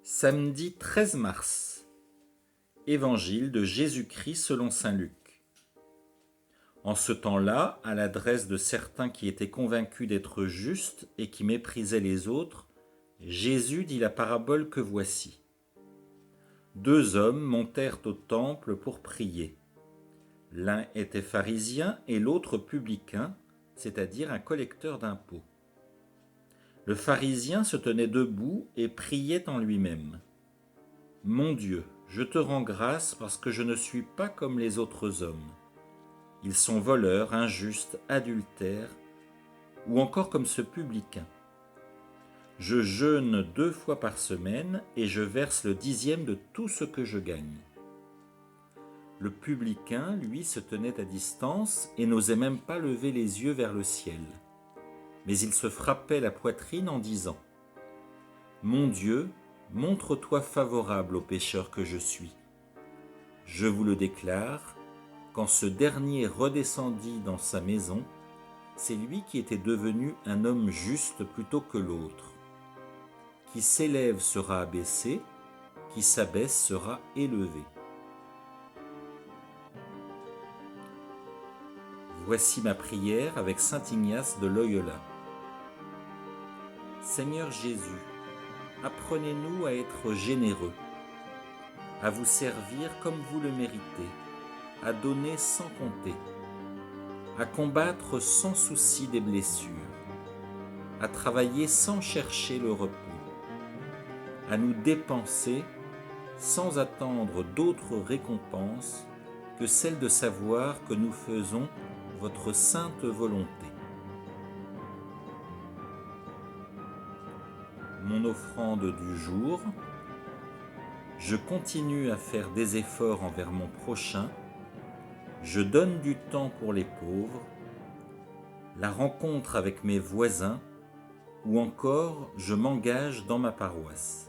Samedi 13 mars. Évangile de Jésus-Christ selon saint Luc. En ce temps-là, à l'adresse de certains qui étaient convaincus d'être justes et qui méprisaient les autres, Jésus dit la parabole que voici. Deux hommes montèrent au temple pour prier. L'un était pharisien et l'autre publicain, c'est-à-dire un collecteur d'impôts. Le pharisien se tenait debout et priait en lui-même. « Mon Dieu, je te rends grâce parce que je ne suis pas comme les autres hommes. Ils sont voleurs, injustes, adultères, ou encore comme ce publicain. Je jeûne 2 fois par semaine et je verse le 10e de tout ce que je gagne. » Le publicain, lui, se tenait à distance et n'osait même pas lever les yeux vers le ciel. Mais il se frappait la poitrine en disant « Mon Dieu, montre-toi favorable au pécheur que je suis. Je vous le déclare, quand ce dernier redescendit dans sa maison, c'est lui qui était devenu un homme juste plutôt que l'autre. Qui s'élève sera abaissé, qui s'abaisse sera élevé. » Voici ma prière avec saint Ignace de Loyola. Seigneur Jésus, apprenez-nous à être généreux, à vous servir comme vous le méritez, à donner sans compter, à combattre sans souci des blessures, à travailler sans chercher le repos, à nous dépenser sans attendre d'autres récompenses que celle de savoir que nous faisons votre sainte volonté. Mon offrande du jour, je continue à faire des efforts envers mon prochain, je donne du temps pour les pauvres, la rencontre avec mes voisins ou encore je m'engage dans ma paroisse.